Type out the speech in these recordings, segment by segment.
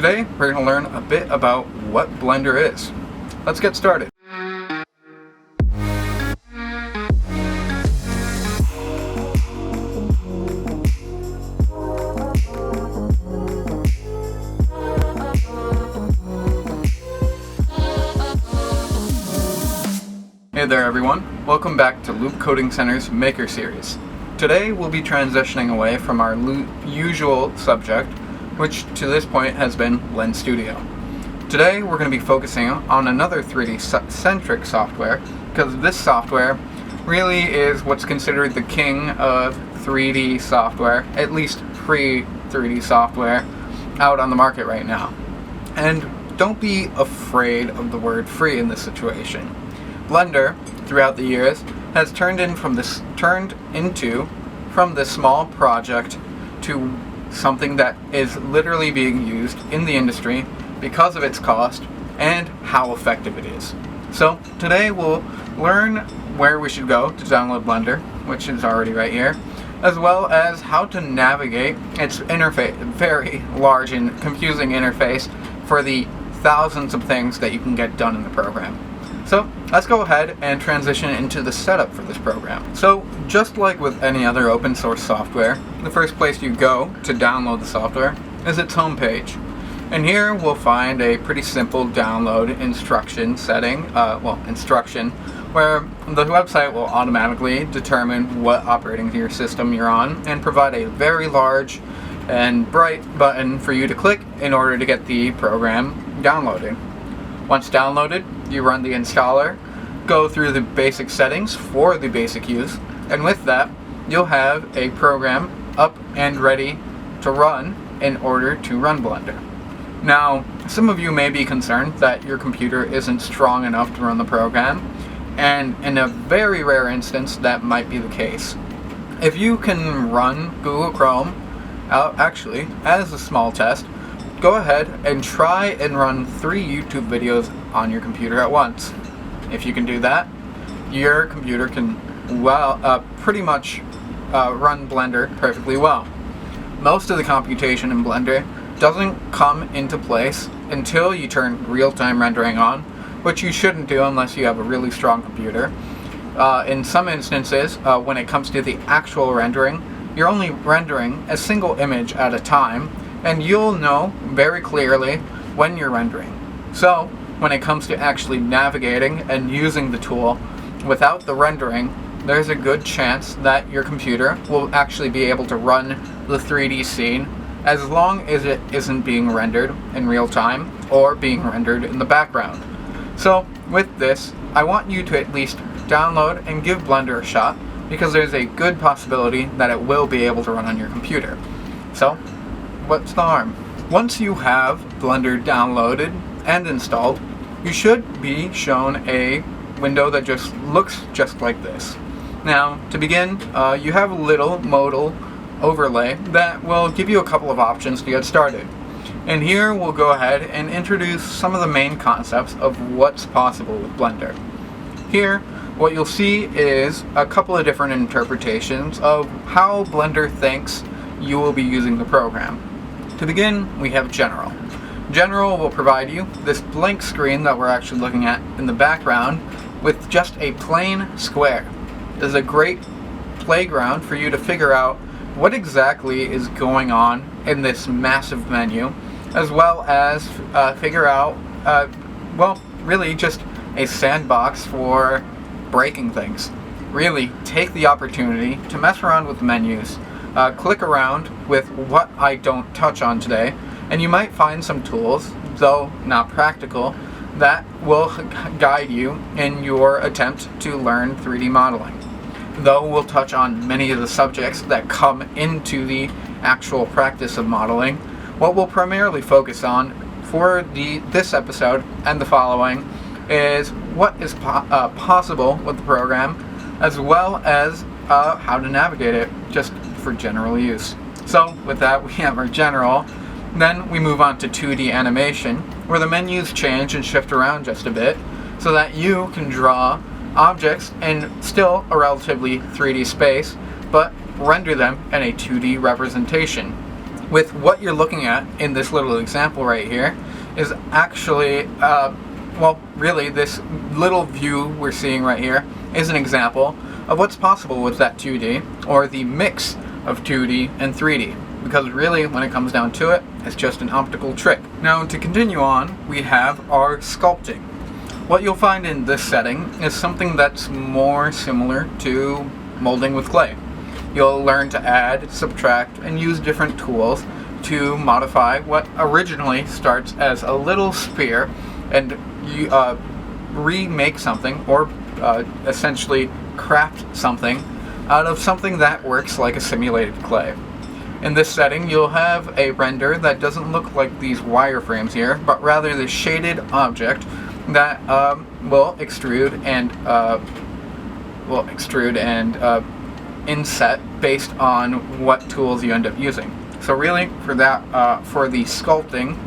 Today we're going to learn a bit about what Blender is. Let's get started. Hey there everyone, welcome back to Loop Coding Center's Maker Series. Today we'll be transitioning away from our usual subject, which to this point has been Blend Studio. Today we're going to be focusing on another 3D-centric software, because this software really is what's considered the king of 3D software, at least pre-3D software, out on the market right now. And don't be afraid of the word free in this situation. Blender, throughout the years, has turned into from this small project to something that is literally being used in the industry because of its cost and how effective it is. So today we'll learn where we should go to download Blender, which is already right here, as well as how to navigate its interface, very large and confusing interface for the thousands of things that you can get done in the program. So let's go ahead and transition into the setup for this program. So just like with any other open source software, the first place you go to download the software is its homepage. And here we'll find a pretty simple download instruction instruction, where the website will automatically determine what operating system you're on and provide a very large and bright button for you to click in order to get the program downloaded. Once downloaded, you run the installer, go through the basic settings for the basic use, and with that, you'll have a program up and ready to run in order to run Blender. Now, some of you may be concerned that your computer isn't strong enough to run the program, and in a very rare instance, that might be the case. If you can run Google Chrome, actually, as a small test, go ahead and try and run 3 YouTube videos on your computer at once. If you can do that, your computer can pretty much run Blender perfectly well. Most of the computation in Blender doesn't come into place until you turn real-time rendering on, which you shouldn't do unless you have a really strong computer. In some instances, when it comes to the actual rendering, you're only rendering a single image at a time, and you'll know very clearly when you're rendering. So, when it comes to actually navigating and using the tool without the rendering, there's a good chance that your computer will actually be able to run the 3D scene as long as it isn't being rendered in real time or being rendered in the background. So, with this, I want you to at least download and give Blender a shot, because there's a good possibility that it will be able to run on your computer. So, what's the harm? Once you have Blender downloaded and installed, you should be shown a window that just looks just like this. Now, to begin, you have a little modal overlay that will give you a couple of options to get started. And here we'll go ahead and introduce some of the main concepts of what's possible with Blender. Here, what you'll see is a couple of different interpretations of how Blender thinks you will be using the program. To begin, we have General. General will provide you this blank screen that we're actually looking at in the background with just a plain square. This is a great playground for you to figure out what exactly is going on in this massive menu, as well as figure out, really just a sandbox for breaking things. Really take the opportunity to mess around with the menus, click around with what I don't touch on today, and you might find some tools, though not practical, that will guide you in your attempt to learn 3D modeling. Though we'll touch on many of the subjects that come into the actual practice of modeling, what we'll primarily focus on for this episode and the following is what is possible with the program, as well as how to navigate it, just for general use. So with that, we have our general. Then we move on to 2D animation, where the menus change and shift around just a bit, so that you can draw objects in still a relatively 3D space, but render them in a 2D representation. with what you're looking at in this little example right here is actually, well, really this little view we're seeing right here is an example of what's possible with that 2D, or the mix of 2D and 3D. Because really, when it comes down to it, it's just an optical trick. Now, to continue on, we have our sculpting. What you'll find in this setting is something that's more similar to molding with clay. You'll learn to add, subtract, and use different tools to modify what originally starts as a little sphere, and you remake something, or essentially craft something out of something that works like a simulated clay. In this setting, you'll have a render that doesn't look like these wireframes here, but rather the shaded object that will extrude and inset based on what tools you end up using. So really, for that, for the sculpting,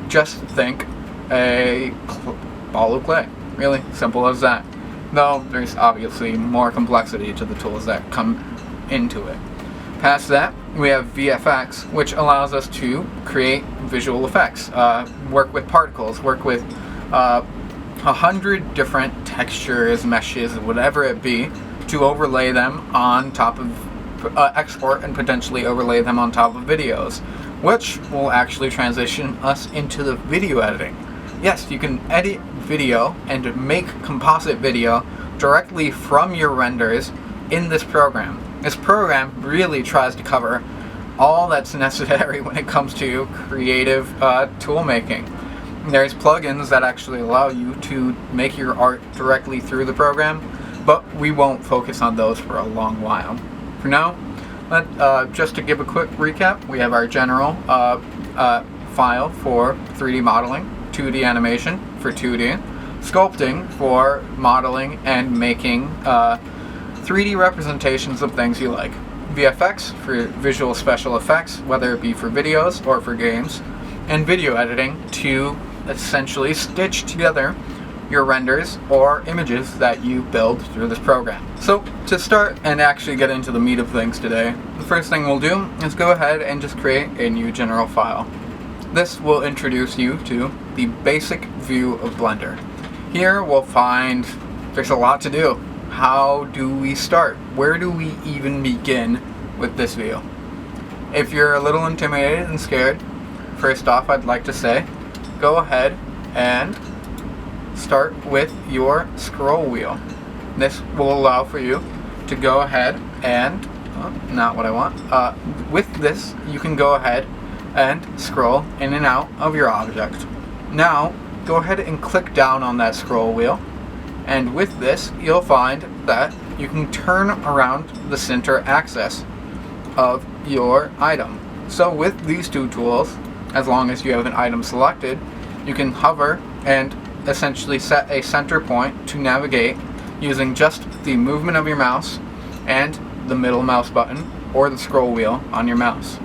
just think a ball of clay. Really simple as that. Though there's obviously more complexity to the tools that come into it. Past that, we have VFX, which allows us to create visual effects, work with particles, work with 100 different textures, meshes, whatever it be, to overlay them on top of export and potentially overlay them on top of videos, which will actually transition us into the video editing. Yes, you can edit video and make composite video directly from your renders in this program. This program really tries to cover all that's necessary when it comes to creative tool making. There's plugins that actually allow you to make your art directly through the program, but we won't focus on those for a long while. For now, just to give a quick recap, we have our general file for 3D modeling, 2D animation for 2D, sculpting for modeling and making 3D representations of things you like, VFX for visual special effects, whether it be for videos or for games, and video editing to essentially stitch together your renders or images that you build through this program. So to start and actually get into the meat of things today, the first thing we'll do is go ahead and just create a new general file. This will introduce you to the basic view of Blender. Here we'll find there's a lot to do. How do we start? Where do we even begin with this view? If you're a little intimidated and scared, first off I'd like to say, go ahead and start with your scroll wheel. This will allow for you to go ahead and, not what I want, with this you can go ahead and scroll in and out of your object. Now go ahead and click down on that scroll wheel, and with this you'll find that you can turn around the center axis of your item. So with these two tools, as long as you have an item selected, you can hover and essentially set a center point to navigate using just the movement of your mouse and the middle mouse button or the scroll wheel on your mouse.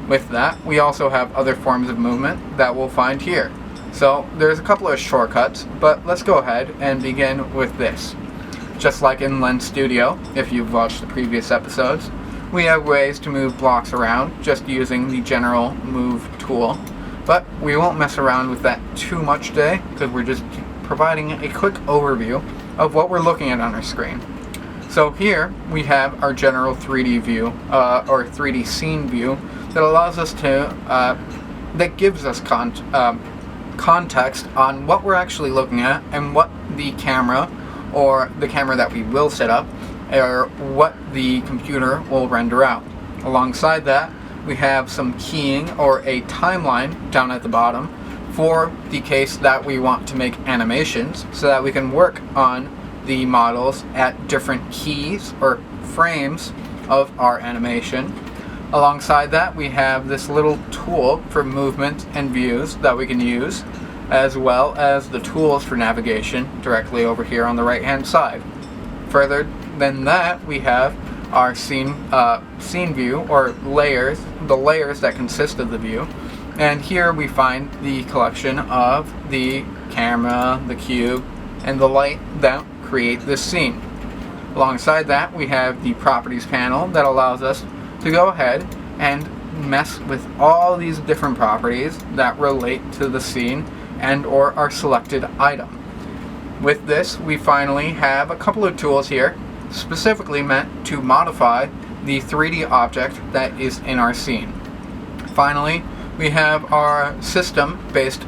With that, we also have other forms of movement that we'll find here. So there's a couple of shortcuts, but let's go ahead and begin with this. Just like in Lens Studio, if you've watched the previous episodes, we have ways to move blocks around just using the general move tool. But we won't mess around with that too much today, because we're just providing a quick overview of what we're looking at on our screen. So here we have our general 3D view, or 3D scene view, that allows us to, that gives us context on what we're actually looking at and what the camera, or the camera that we will set up, or what the computer will render out. Alongside that, we have some keying or a timeline down at the bottom for the case that we want to make animations, so that we can work on the models at different keys or frames of our animation. Alongside that, we have this little tool for movement and views that we can use, as well as the tools for navigation directly over here on the right hand side. Further than that, we have our scene view, or layers, the layers that consist of the view. And here we find the collection of the camera, the cube, and the light that create this scene. Alongside that, we have the properties panel that allows us to go ahead and mess with all these different properties that relate to the scene and or our selected item. With this, we finally have a couple of tools here specifically meant to modify the 3D object that is in our scene. Finally, we have our system-based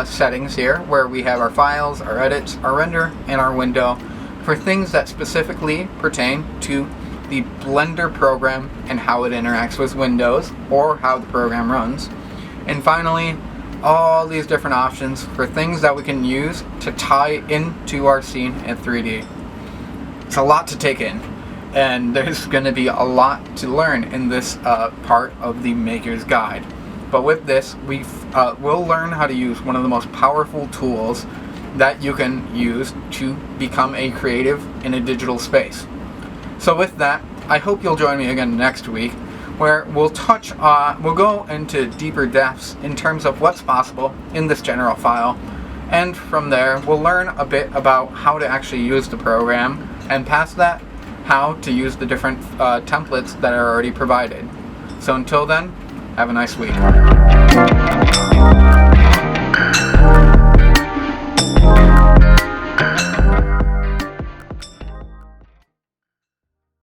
settings here, where we have our files, our edits, our render, and our window for things that specifically pertain to the Blender program and how it interacts with Windows or how the program runs. And finally, all these different options for things that we can use to tie into our scene in 3D. It's a lot to take in, and there's going to be a lot to learn in this part of the Maker's Guide. But with this, we'll learn how to use one of the most powerful tools that you can use to become a creative in a digital space. So with that, I hope you'll join me again next week, where we'll go into deeper depths in terms of what's possible in this general file, and from there we'll learn a bit about how to actually use the program, and past that, how to use the different templates that are already provided. So until then, have a nice week.